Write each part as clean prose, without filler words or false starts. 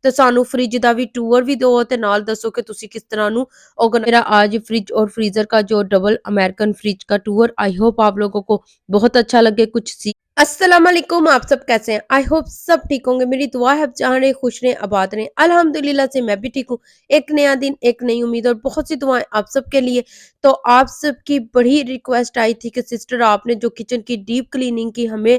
ਤੇ ਸਾਨੂੰ ਫਰਿੱਜ ਦਾ ਵੀ ਟੂਰ ਵੀ ਦਿਓ ਤੇ ਨਾਲ ਦੱਸੋ ਕਿ ਤੁਸੀਂ किस तरह नु मेरा आज फ्रिज और फ्रीजर का जो डबल अमेरिकन फ्रिज का टूर, आई होप आप लोगों को बहुत अच्छा लगे कुछ सी। अस्सलाम वालेकुम, आप सब कैसे हैं? आई होप सब ठीक होंगे। मेरी दुआ है आप जहाँ रहे खुश रहें आबाद रहें। अल्हम्दुलिल्लाह से मैं भी ठीक हूँ। एक नया दिन एक नई उम्मीद और बहुत सी दुआएं आप सबके लिए। तो आप सबकी बड़ी रिक्वेस्ट आई थी कि सिस्टर आपने जो किचन की डीप क्लीनिंग की हमें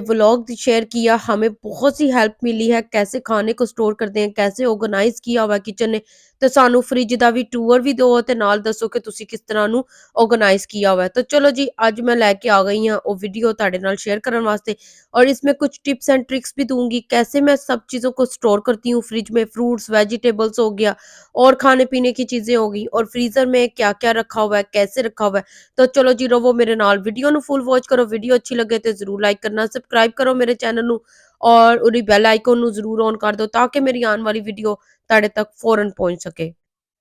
व्लॉग शेयर किया, हमें बहुत सी हेल्प मिली है कैसे खाने को स्टोर करते हैं, कैसे ऑर्गेनाइज किया हुआ किचन ने। तो सानू फ्रिज का भी टूर भी दो ते नाल दसो कि तुसी किस तरह नु ऑर्गेनाइज किया हुआ है। तो चलो जी, आज मैं लेके आ गई हूँ वो वीडियो ਤੁਹਾਡੇ ਨਾਲ शेयर करने वास्ते और इसमें कुछ टिप्स एंड ट्रिक्स भी दूंगी कैसे मैं सब चीज़ों को स्टोर करती हूँ फ्रिज में। फ्रूट्स वेजिटेबल्स हो गया और खाने पीने की चीज़ें हो गई और फ्रीजर में क्या क्या रखा हुआ है, कैसे रखा हुआ है। तो चलो जी, रवो मेरे नाल, वीडियो नु फुल वॉच करो। वीडियो अच्छी लगे तो जरूर लाइक करना, सबसक्राइब करो मेरे चैनल नु और उरी बेल आइकन नु जरूर ऑन कर दो ताकि मेरी आने वाली वीडियो ਤੁਹਾਡੇ तक फौरन पहुंच सके।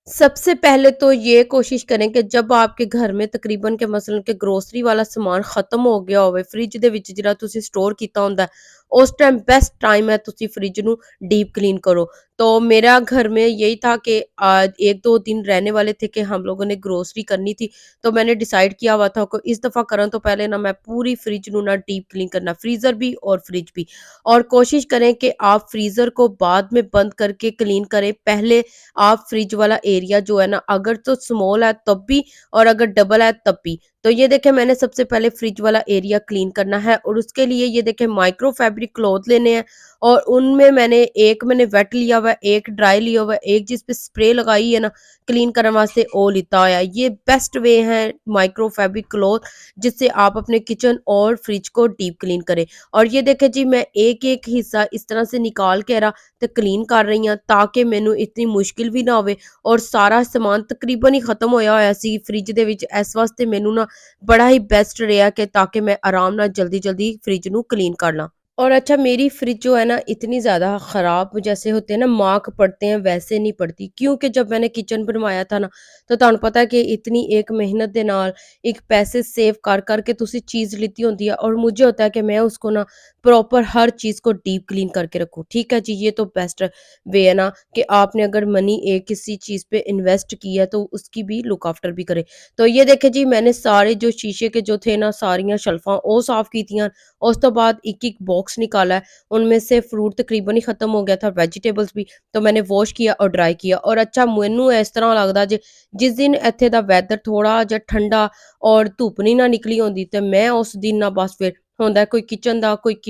सबसे पहले तो ये कोशिश करें कि जब आपके घर में तकरीबन के मसलन के ग्रोसरी वाला सामान खत्म हो गया होवे, फ्रिज ਦੇ ਵਿੱਚ ਜਿਹੜਾ ਤੁਸੀਂ स्टोर ਕੀਤਾ ਹੁੰਦਾ उस टाइम बेस्ट टाइम है तुसी फ्रिज नु डीप क्लीन करो। तो मेरा घर में यही था कि आज 1-2 दिन रहने वाले थे कि हम लोगों ने ग्रोसरी करनी थी। तो मैंने डिसाइड किया हुआ था कि इस दफ़ा करन तो पहले ना मैं पूरी फ्रिज नु ना डीप क्लीन करना, फ्रीज़र भी और फ्रिज भी। और कोशिश करें कि आप फ्रीज़र को बाद में बंद करके क्लीन करें। पहले आप फ्रिज वाला एरिया जो है ना, अगर तो स्मॉल है तब भी और अगर डबल है तब भी। तो ये देखें, मैंने सबसे पहले फ्रिज वाला एरिया क्लीन करना है और उसके लिए ये देखें माइक्रो फैब्रिक क्लॉथ लेने हैं और उनमें मैंने वेट लिया हुआ है, एक ड्राई लिया हुआ है, एक जिस पे स्प्रे लगाई है ना क्लीन करने वास्ते ओ लिता होया है। ये बेस्ट वे है माइक्रो फैब्रिक क्लॉथ जिससे आप अपने किचन और फ्रिज को डीप क्लीन करें। और ये देखें जी, मैं एक-एक हिस्सा इस तरह से निकाल के ते क्लीन कर रही हां ताकि मैनू इतनी मुश्किल भी ना होवे और सारा समान तकरीबन ही खत्म होया होया सी फ्रिज दे विच। इस वास्ते मैनू ना बड़ा ही बेस्ट रहा कि ताकि मैं आराम नाल जल्दी-जल्दी फ्रिज नू क्लीन कर ला। और अच्छा, मेरी फ्रिज जो है ना इतनी ज़्यादा ख़राब जैसे होते हैं ना मार्क पड़ते हैं वैसे नहीं पड़ती, क्योंकि जब मैंने किचन बनवाया था ना तो तुहानू पता है कि इतनी एक मेहनत दे नाल एक पैसे सेव कर के तुसी चीज़ लीती होंदी है और मुझे होता है कि मैं उसको ना प्रॉपर हर चीज़ को डीप क्लीन करके रखूँ। ठीक है जी, ये तो बेस्ट वे है ना कि आपने अगर मनी एक किसी चीज़ पे इन्वेस्ट किया है तो उसकी भी लुक आफ्टर भी करें। तो ये देखें जी, मैंने सारे जो शीशे के जो थे ना सारियां शल्फां वो साफ़ कीतियां। उस तो बाद एक-एक बॉक्स निकाला है, उनमें से फ्रूट तकरीबन ही खत्म हो गया था, वेजिटेबल्स भी। तो मैंने वॉश किया और ड्राई किया। और अच्छा, मैनू इस तरह लगदा जे जिस दिन इत्थे दा वैदर थोड़ा जिहा ठंडा और धुप्प नहीं ना निकली होंदी ते मैं उस दिन ना बस फिर होंदा कोई किचन दा, कोई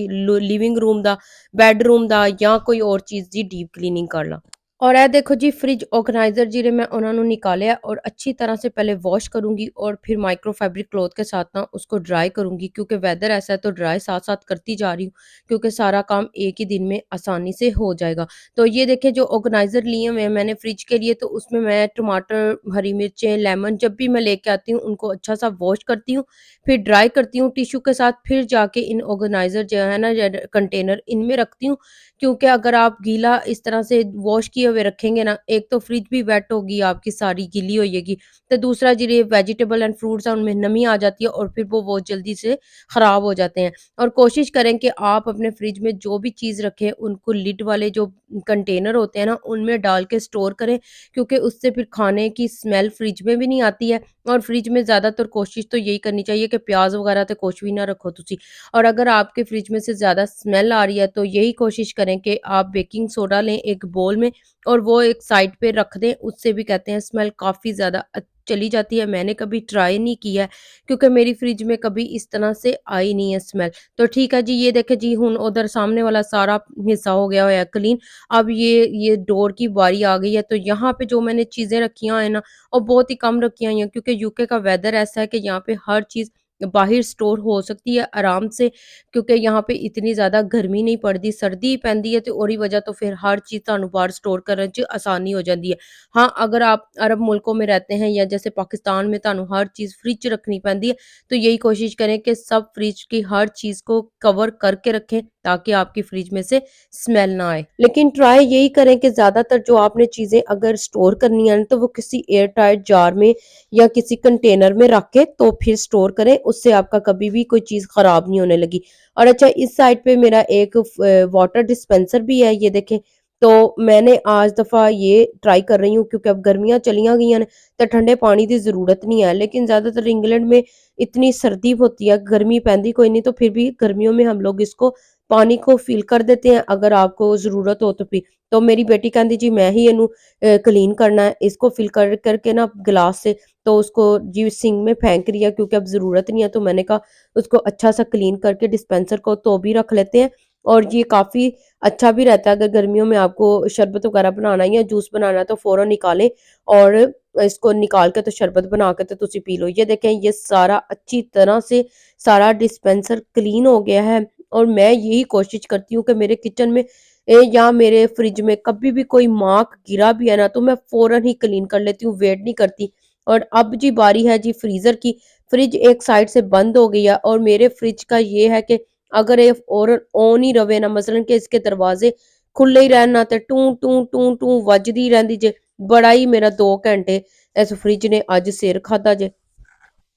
लिविंग रूम दा, बैडरूम दा या कोई और चीज़ दी डीप क्लीनिंग कर ला। और ए देखो जी, फ्रिज ऑर्गेनाइजर जिहड़े मैं उन्हां नू निकालिया और अच्छी तरह से पहले वॉश करूँगी और फिर माइक्रो फैब्रिक क्लॉथ के साथ ना उसको ड्राई करूँगी, क्योंकि वेदर ऐसा है तो ड्राई साथ-साथ करती जा रही हूँ क्योंकि सारा काम एक ही दिन में आसानी से हो जाएगा। तो ये देखिए, जो ऑर्गेनाइजर लिए हुए हैं मैंने फ्रिज के लिए, तो उसमें मैं टमाटर, हरी मिर्चें, लेमन जब भी मैं लेके आती हूँ उनको अच्छा सा वॉश करती हूँ, फिर ड्राई करती हूँ टिश्यू के साथ, फिर जाके इन ऑर्गेनाइजर जो है ना कंटेनर इनमें रखती हूँ। क्योंकि अगर आप गीला इस तरह से वॉश किए हुए रखेंगे ना, एक तो फ्रिज भी वेट होगी आपकी सारी गीली होएगी, तो दूसरा जिहड़े वेजिटेबल एंड फ्रूट्स हैं उनमें नमी आ जाती है और फिर वो बहुत जल्दी से खराब हो जाते हैं। और कोशिश करें कि आप अपने फ्रिज में जो भी चीज़ रखें उनको लिड वाले जो कंटेनर होते हैं ना उनमें डाल के स्टोर करें, क्योंकि उससे फिर खाने की स्मेल फ्रिज में भी नहीं आती है। और फ्रिज में ज़्यादातर कोशिश तो यही करनी चाहिए कि प्याज वगैरह तो कुछ भी ना रखो तुसी। और अगर आपके फ्रिज में से ज़्यादा स्मेल आ रही है तो यही कोशिश करें कि आप बेकिंग सोडा लें एक बोल में और वो एक साइड पे रख दें, उससे भी कहते हैं स्मेल काफ़ी ज़्यादा चली जाती है। मैंने कभी ट्राई नहीं किया है क्योंकि मेरी फ्रिज में कभी इस तरह से आई नहीं है स्मेल। तो ठीक है जी, ये देखें जी, हुन उधर सामने वाला सारा हिस्सा हो गया है क्लीन। अब ये डोर की बारी आ गई है, तो यहाँ पे जो मैंने चीज़ें रखी हैं ना और बहुत ही कम रखी हुई हैं क्योंकि यूके का वेदर ऐसा है कि यहाँ पे हर चीज़ बाहर स्टोर हो सकती है आराम से, क्योंकि यहाँ पे इतनी ज़्यादा गर्मी नहीं पड़ती, सर्दी पैंदी है तो ओहदी वजह तो फिर हर चीज़ तुहानू बाहर स्टोर करने च आसानी हो जाती है। हाँ, अगर आप अरब मुल्कों में रहते हैं या जैसे पाकिस्तान में तुहानू हर चीज़ फ्रिज च रखनी पैंदी है, तो यही कोशिश करें कि सब फ्रिज की हर चीज़ को कवर करके रखें ताकि आपकी फ्रिज में से स्मेल ना आए। लेकिन ट्राई यही करें कि ज़्यादातर जो आपने चीज़ें अगर स्टोर करनी है तो वो किसी एयर टाइट जार में या किसी कंटेनर में रख के तो फिर स्टोर करें, उससे आपका कभी भी कोई चीज़ खराब नहीं होने लगी। और अच्छा, इस साइड पे मेरा एक वाटर डिस्पेंसर भी है, ये देखें तो मैंने आज दफ़ा ये ट्राई कर रही हूँ क्योंकि अब गर्मियाँ चलियां गई हैं तो ठंडे पानी की ज़रूरत नहीं है, लेकिन ज़्यादातर इंग्लैंड में इतनी सर्दी होती है, गर्मी पैंदी कोई नहीं, तो फिर भी गर्मियों में हम लोग इसको पानी को फिल कर देते हैं अगर आपको ज़रूरत हो तो फिर। तो मेरी बेटी कहती जी मैं ही इनू क्लीन करना है, इसको फिल कर करके ना गिलास से, तो उसको जी सिंक में फेंक रही है क्योंकि अब ज़रूरत नहीं है, तो मैंने कहा उसको अच्छा सा क्लीन करके डिस्पेंसर को तो भी रख लेते हैं। और ये काफ़ी अच्छा भी रहता है, अगर गर्मियों में आपको शरबत वगैरह बनाना है या जूस बनाना है तो फ़ौरन निकालें और इसको निकाल के तो शरबत बना के तो तुसी पी लो। ये देखें ये सारा अच्छी तरह से सारा डिस्पेंसर क्लीन हो गया है और मैं यही कोशिश करती हूँ कि मेरे किचन में या मेरे फ्रिज में कभी भी कोई मार्क गिरा भी है ना तो मैं फ़ौरन ही क्लीन कर लेती हूँ, वेट नहीं करती। और अब जी बारी है जी फ्रीज़र की। फ्रिज एक साइड से बंद हो गई है और मेरे फ्रिज का ये है कि अगर ये और ऑन ही रवे ना, मसलन कि इसके दरवाजे खुले ही रहन ना ते टू टू टू टू वजदी रहंदी जे। बड़ा ही मेरा 2 घंटे इस फ्रिज ने अज सिर खादा जे।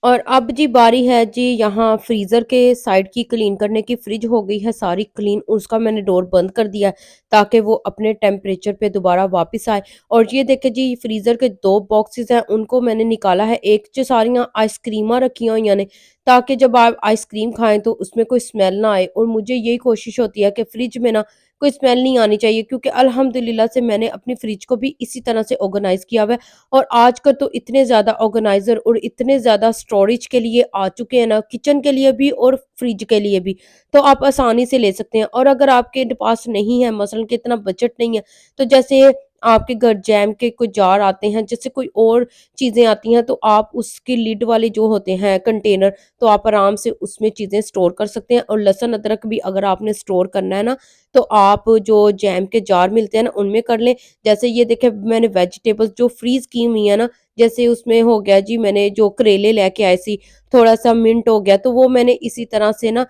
और अब जी बारी है जी यहाँ फ्रीज़र के साइड की क्लीन करने की। फ्रिज हो गई है सारी क्लीन, उसका मैंने डोर बंद कर दिया है ताकि वो अपने टेम्परेचर पे दोबारा वापस आए। और ये देखे जी फ्रीज़र के 2 बॉक्सेस हैं, उनको मैंने निकाला है। एक च सारियां आइसक्रीमां रखी हुई ने ताकि जब आप आइसक्रीम खाएं तो उसमें कोई स्मेल ना आए। और मुझे यही कोशिश होती है कि फ्रिज में ना कोई स्मेल नहीं आनी चाहिए, क्योंकि अल्हम्दुलिल्लाह से मैंने अपनी फ्रिज को भी इसी तरह से ऑर्गेनाइज किया हुआ है। और आजकल तो इतने ज़्यादा ऑर्गेनाइज़र और इतने ज़्यादा स्टोरेज के लिए आ चुके हैं ना, किचन के लिए भी और फ्रिज के लिए भी, तो आप आसानी से ले सकते हैं। और अगर आपके पास नहीं है, मसलन कि इतना बजट नहीं है, तो जैसे आपके घर जैम के कोई जार आते हैं, जैसे कोई और चीज़ें आती हैं, तो आप उसकी लिड वाले जो होते हैं कंटेनर, तो आप आराम से उसमें चीज़ें स्टोर कर सकते हैं। और लहसुन अदरक भी अगर आपने स्टोर करना है ना, तो आप जो जैम के जार मिलते हैं ना, उनमें कर लें। जैसे ये देखें मैंने वेजिटेबल्स जो फ्रीज़ की हुई है ना, जैसे उसमें हो गया जी, मैंने जो करेले लेके आई थी, थोड़ा-सा मिंट हो गया, तो वो मैंने इसी तरह से ना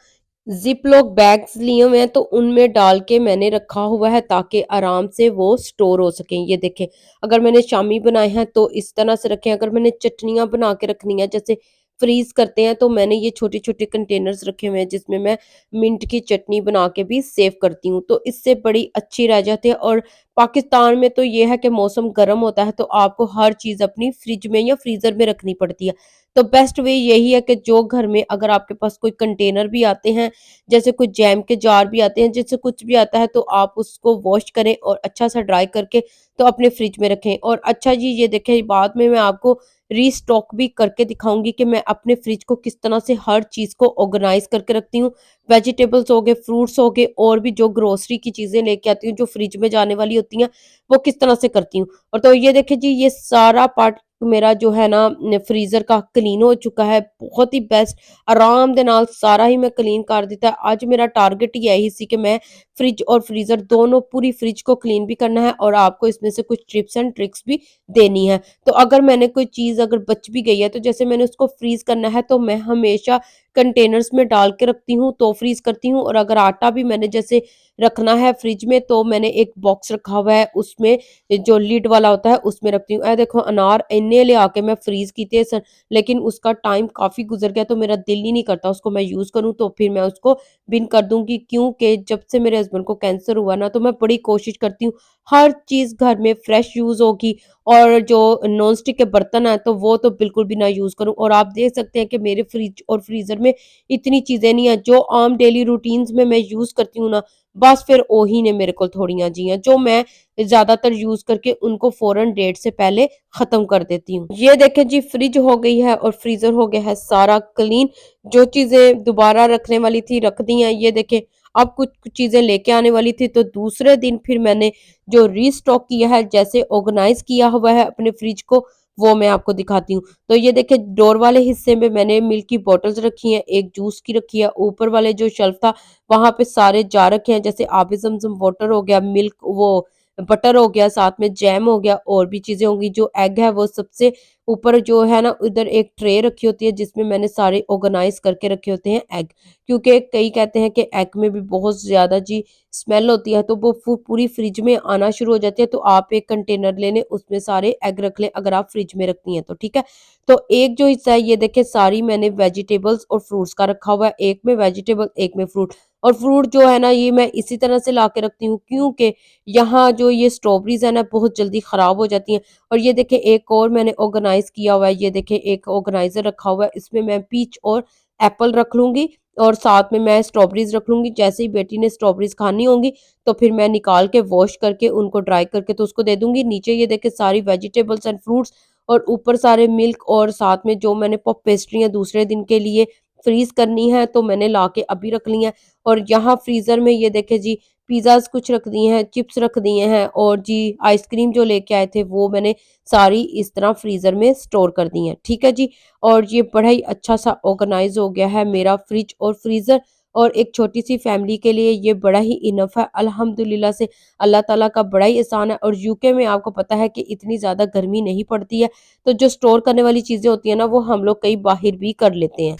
ज़िप-लॉक बैग्स लिए हुए हैं, तो उनमें डाल के मैंने रखा हुआ है ताकि आराम से वो स्टोर हो सकें। ये देखें, अगर मैंने शामी बनाए हैं तो इस तरह से रखे हैं, अगर मैंने चटनियाँ बना के रखनी है, जैसे फ्रीज़ करते हैं, तो मैंने ये छोटे-छोटे कंटेनर्स रखे हुए हैं जिसमें मैं मिंट की चटनी बना के भी सेव करती हूँ, तो इससे बड़ी अच्छी रह जाती है। और पाकिस्तान में तो ये है कि मौसम गर्म होता है, तो आपको हर चीज़ अपनी फ्रिज में या फ्रीज़र में रखनी पड़ती है। तो बेस्ट वे यही है कि जो घर में अगर आपके पास कोई कंटेनर भी आते हैं, जैसे कुछ जैम के जार भी आते हैं, जिससे कुछ भी आता है, तो आप उसको वॉश करें और अच्छा सा ड्राई करके तो अपने फ्रिज में रखें। और अच्छा जी ये देखें, बाद में मैं आपको रीस्टॉक भी करके दिखाऊँगी कि मैं अपने फ्रिज को किस तरह से हर चीज़ को ऑर्गनाइज़ करके रखती हूँ। वेजिटेबल्स हो गए, फ्रूट्स हो गए और भी जो ग्रोसरी की चीज़ें लेके आती हूँ, जो फ्रिज में जाने वाली होती हैं, वो किस तरह से करती हूँ। और तो ये देखिए जी, ये सारा पार्ट मेरा जो है ना फ्रीज़र का क्लीन हो चुका है, बहुत ही बेस्ट आराम दे नाल सारा ही मैं क्लीन कर दिता है। आज मेरा टारगेट ही यही सी कि मैं फ्रिज और फ्रीज़र दोनों, पूरी फ्रिज को क्लीन भी करना है और आपको इसमें से कुछ टिप्स एंड ट्रिक्स भी देनी है। तो अगर मैंने कोई चीज़ अगर बच भी गई है, तो जैसे मैंने उसको फ्रीज़ करना है, तो मैं हमेशा कंटेनर्स में डाल के रखती हूँ, तो फ्रीज़ करती हूँ। और अगर आटा भी मैंने जैसे रखना है फ्रिज में, तो मैंने एक बॉक्स रखा हुआ है, उसमें जो लिड वाला होता है उसमें रखती हूँ। देखो अनार इन्ने ले आके मैं फ्रीज़ कीते सन, लेकिन उसका टाइम काफ़ी गुज़र गया, तो मेरा दिल ही नहीं करता उसको मैं यूज़ करूँ, तो फिर मैं उसको बिन कर दूँगी। क्योंकि जब से मेरे हस्बैंड को कैंसर हुआ ना, तो मैं बड़ी कोशिश करती हूँ हर चीज़ घर में फ्रेश यूज़ होगी। और जो नॉन स्टिक के बर्तन हैं, तो वो तो बिल्कुल भी ना यूज़ करूँ। और आप देख सकते हैं कि मेरे फ्रिज और फ्रीज़र में इतनी चीज़ें नहीं है, जो आम डेली रूटीन्स में मैं यूज़ करती हूँ ना, बस फिर ओही ने मेरे को थोड़ियां जी हैं, जो मैं ज़्यादातर यूज़ करके उनको फ़ौरन डेट से पहले ख़त्म कर देती हूँ। ये देखें जी, फ्रिज हो गई है और फ्रीज़र हो गया है सारा क्लीन। जो चीज़ें दोबारा रखने वाली थी रख दी हैं। ये देखें, अब कुछ कुछ चीज़ें लेके आने वाली थी, तो दूसरे दिन फिर मैंने जो रीस्टॉक किया है, जैसे ऑर्गेनाइज़ किया हुआ है अपने फ्रिज को, वो मैं आपको दिखाती हूँ। तो ये देखिए, डोर वाले हिस्से में मैंने मिल्क की बॉटल्स रखी हैं, एक जूस की रखी है, ऊपर वाले जो शेल्फ था वहाँ पे सारे जार रखे हैं, जैसे आबे ज़मज़म वाटर हो गया, मिल्क वो बटर हो गया, साथ में जैम हो गया और भी चीज़ें होंगी। जो एग है वो सबसे ऊपर जो है ना, उधर एक ट्रे रखी होती है जिसमें मैंने सारे ऑर्गेनाइज़ करके रखे होते हैं एग। क्योंकि कई कहते हैं कि एग में भी बहुत ज़्यादा जी स्मेल होती है, तो वो पूरी फ्रिज में आना शुरू हो जाती है। तो आप एक कंटेनर ले लें, उसमें सारे एग रख लें, अगर आप फ्रिज में रखती हैं तो, ठीक है। तो एक जो हिस्सा है, ये देखिए सारी मैंने वेजिटेबल्स और फ्रूट्स का रखा हुआ है, एक में वेजिटेबल एक में फ्रूट। और फ्रूट जो है ना ये मैं इसी तरह से ला के रखती हूँ क्योंकि यहाँ जो ये स्ट्रॉबेरीज़ है ना बहुत जल्दी ख़राब हो जाती हैं। और ये देखिए एक और मैंने ऑर्गेनाइज़ किया हुआ है, ये देखिए एक ऑर्गेनाइज़र रखा हुआ है, इसमें मैं पीच और एप्पल रख लूँगी और साथ में मैं स्ट्रॉबेरीज़ रख लूँगी। जैसे ही बेटी ने स्ट्रॉबेरीज़ खानी होंगी तो फिर मैं निकाल के वॉश करके उनको ड्राई करके तो उसको दे दूँगी। नीचे ये देखिए सारी वेजिटेबल्स एंड फ्रूट्स और ऊपर सारे मिल्क और साथ में जो मैंने पफ पेस्ट्रियाँ दूसरे दिन के लिए फ्रीज़ करनी है तो मैंने ला के अभी रख ली हैं। और यहाँ फ्रीज़र में ये देखें जी पिज़्ज़ाज़ कुछ रख दिए हैं, चिप्स रख दिए हैं और जी आइसक्रीम जो लेके आए थे वो मैंने सारी इस तरह फ्रीज़र में स्टोर कर दी हैं। ठीक है जी? और ये बड़ा ही अच्छा-सा ऑर्गनाइज़ हो गया है मेरा फ्रिज और फ्रीज़र और एक छोटी-सी फैमिली के लिए ये बड़ा ही इनफ़ है। अल्हम्दुलिल्लाह से अल्लाह ताला का बड़ा ही एहसान है। और यूके में आपको पता है कि इतनी ज़्यादा गर्मी नहीं पड़ती है, तो जो स्टोर करने वाली चीज़ें होती हैं ना वो हम लोग कहीं बाहर भी कर लेते हैं।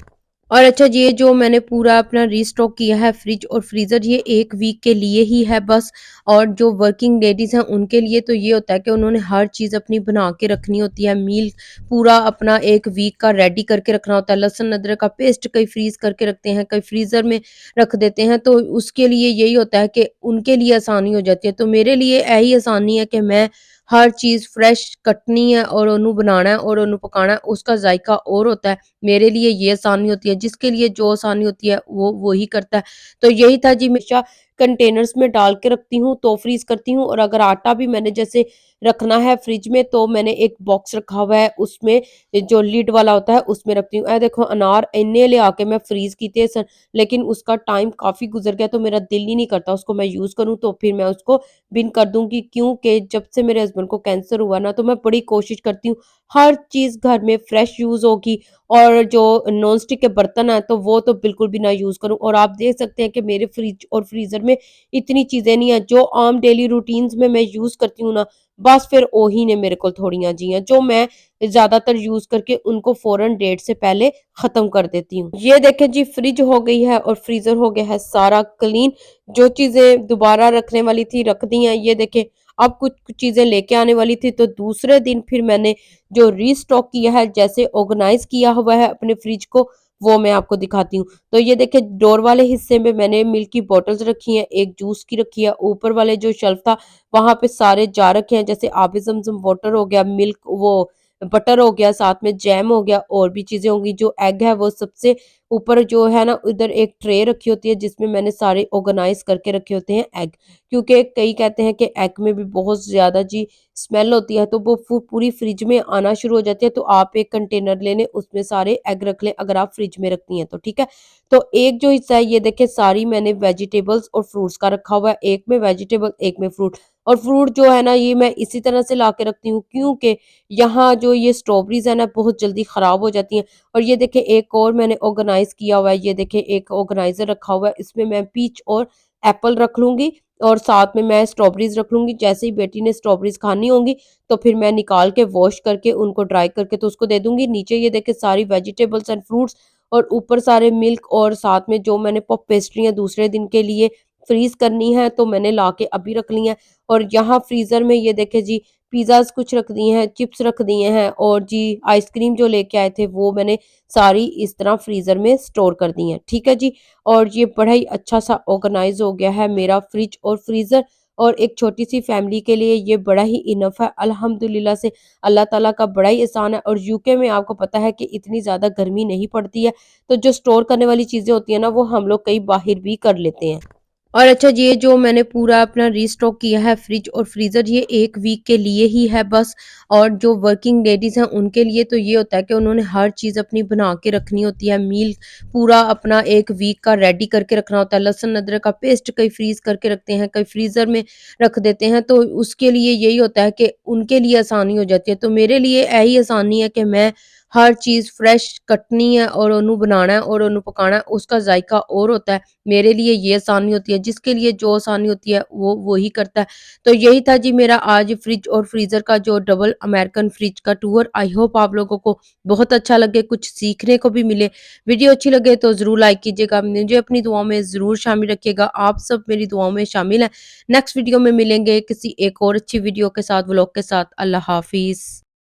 और अच्छा जी, ये जो मैंने पूरा अपना रीस्टॉक किया है फ्रिज और फ्रीज़र ये 1 वीक के लिए ही है बस। और जो वर्किंग लेडीज़ हैं उनके लिए तो ये होता है कि उन्होंने हर चीज़ अपनी बना के रखनी होती है, मील पूरा अपना 1 वीक का रेडी करके रखना होता है। लहसुन अदरक का पेस्ट कई फ्रीज़ करके रखते हैं, कई फ्रीज़र में रख देते हैं, तो उसके लिए यही होता है कि उनके लिए आसानी हो जाती है। तो मेरे लिए यही आसानी है कि मैं हर चीज़ फ्रेश कटनी है और ओनू बनाना है और ओनू पकाना है, उसका जायका और होता है। मेरे लिए ये आसानी होती है, जिसके लिए जो आसानी होती है वो ही करता है। तो यही था जी, हमेशा कंटेनर्स में डाल के रखती हूँ तो फ्रीज़ करती हूँ। और अगर आटा भी मैंने जैसे रखना है फ्रिज में तो मैंने एक बॉक्स रखा हुआ है, उसमें जो लिड वाला होता है उसमें रखती हूँ। देखो अनार इन्ने ले आके मैं फ्रीज़ किए सन, लेकिन उसका टाइम काफ़ी गुज़र गया तो मेरा दिल ही नहीं करता उसको मैं यूज़ करूँ, तो फिर मैं उसको बिन कर दूँगी। क्योंकि जब से मेरे हस्बैंड को कैंसर हुआ ना तो मैं बड़ी कोशिश करती हूँ हर चीज़ घर में फ्रेश यूज़ होगी और जो नॉन स्टिक के बर्तन हैं तो वो तो बिल्कुल भी ना यूज़ करूँ। और आप देख सकते हैं कि मेरे फ्रिज और फ्रीज़र में इतनी चीज़ें नहीं हैं, जो आम डेली रूटीन्स में मैं यूज़ करती हूँ ना, बस फिर ओही ने मेरे को थोड़ियाँ जी हैं, जो मैं ज़्यादातर यूज़ करके उनको फ़ौरन डेट से पहले ख़त्म कर देती हूँ। ये देखें जी, फ्रिज हो गई है और फ्रीज़र हो गया है सारा क्लीन। जो चीज़ें दोबारा रखने वाली थी रख दी हैं। ये देखें अब कुछ चीज़ें लेके आने वाली थी तो दूसरे दिन फिर मैंने जो रीस्टॉक किया है, जैसे ऑर्गेनाइज़ किया हुआ है अपने फ्रिज को, वो मैं आपको दिखाती हूँ। तो ये देखिए डोर वाले हिस्से में मैंने मिल्क की बॉटल्स रखी हैं, एक जूस की रखी है, ऊपर वाले जो शेल्फ था वहाँ पे सारे जार रखे हैं, जैसे आबे ज़मज़म वाटर हो गया, मिल्क वो बटर हो गया, साथ में जैम हो गया और भी चीज़ें होंगी। जो एग है वो सबसे ऊपर जो है ना, उधर एक ट्रे रखी होती है जिसमें मैंने सारे ऑर्गेनाइज़ करके रखे होते हैं एग। क्योंकि कई कहते हैं कि एग में भी बहुत ज़्यादा जी स्मेल होती है, तो वो पूरी फ्रिज में आना शुरू हो जाती है। तो आप एक कंटेनर ले लें, उसमें सारे एग रख लें अगर आप फ्रिज में रखती हैं तो, ठीक है। तो एक जो हिस्सा है ये देखिए सारी मैंने वेजिटेबल्स और फ्रूट्स का रखा हुआ है, एक में वेजिटेबल एक में फ्रूट। और फ्रूट जो है ना ये मैं इसी तरह से ला के रखती हूँ क्योंकि यहाँ जो ये स्ट्रॉबेरीज है ना बहुत जल्दी खराब हो जाती हैं। और ये देखिए एक और मैंने ऑर्गेनाइज किया हुआ है, ये देखिए एक ऑर्गेनाइजर रखा हुआ है, इसमें मैं पीच और एप्पल रख लूंगी और साथ में मैं स्ट्रॉबेरीज रख लूंगी। जैसे ही बेटी ने स्ट्रॉबेरीज खानी होंगी तो फिर मैं निकाल के वॉश करके उनको ड्राई करके तो उसको दे दूंगी। नीचे ये देखिए सारी वेजिटेबल्स एंड फ्रूट्स और ऊपर सारे मिल्क और साथ में जो मैंने पफ पेस्ट्रियाँ दूसरे दिन के लिए फ्रीज करनी है तो मैंने ला के अभी रख ली हैं। और यहाँ फ्रीजर में ये देखे जी पिज़्ज़ाज़ कुछ रख दिए हैं, चिप्स रख दिए हैं और जी आइसक्रीम जो लेके आए थे वो मैंने सारी इस तरह फ्रीज़र में स्टोर कर दी हैं। ठीक है जी? और ये बड़ा ही अच्छा-सा ऑर्गनाइज़ हो गया है मेरा फ्रिज और फ्रीज़र। और एक छोटी-सी फैमिली के लिए ये बड़ा ही इनफ़ है। अल्हम्दुलिल्लाह से अल्लाह ताला का बड़ा ही एहसान है। और यूके में आपको पता है कि इतनी ज़्यादा गर्मी नहीं पड़ती है, तो जो स्टोर करने वाली चीज़ें होती हैं ना वो हम लोग कहीं बाहर भी कर लेते हैं। और अच्छा जी, ये जो मैंने पूरा अपना रीस्टॉक किया है फ्रिज और फ्रीज़र ये 1 वीक के लिए ही है बस। और जो वर्किंग लेडीज़ हैं उनके लिए तो ये होता है कि उन्होंने हर चीज़ अपनी बना के रखनी होती है, मील पूरा अपना 1 वीक का रेडी करके रखना होता है। लहसुन अदरक का पेस्ट कई फ्रीज़ करके रखते हैं, कई फ्रीज़र में रख देते हैं, तो उसके लिए यही होता है कि उनके लिए आसानी हो जाती है। तो मेरे लिए यही आसानी है कि मैं हर चीज़ फ्रेश कटनी है और ओनू बनाना है और ओनू पकाना है, उसका जायका और होता है। मेरे लिए ये आसानी होती है, जिसके लिए जो आसानी होती है वो ही करता है। तो यही था जी मेरा आज फ्रिज और फ्रीज़र का जो डबल अमेरिकन फ्रिज का टूर। आई होप आप लोगों को बहुत अच्छा लगे, कुछ सीखने को भी मिले। वीडियो अच्छी लगे तो ज़रूर लाइक कीजिएगा, मुझे अपनी दुआओं में ज़रूर शामिल रखिएगा। आप सब मेरी दुआओं में शामिल हैं। नेक्स्ट वीडियो में मिलेंगे किसी एक और अच्छी वीडियो के साथ, व्लॉग के साथ। अल्लाह हाफ़िज़।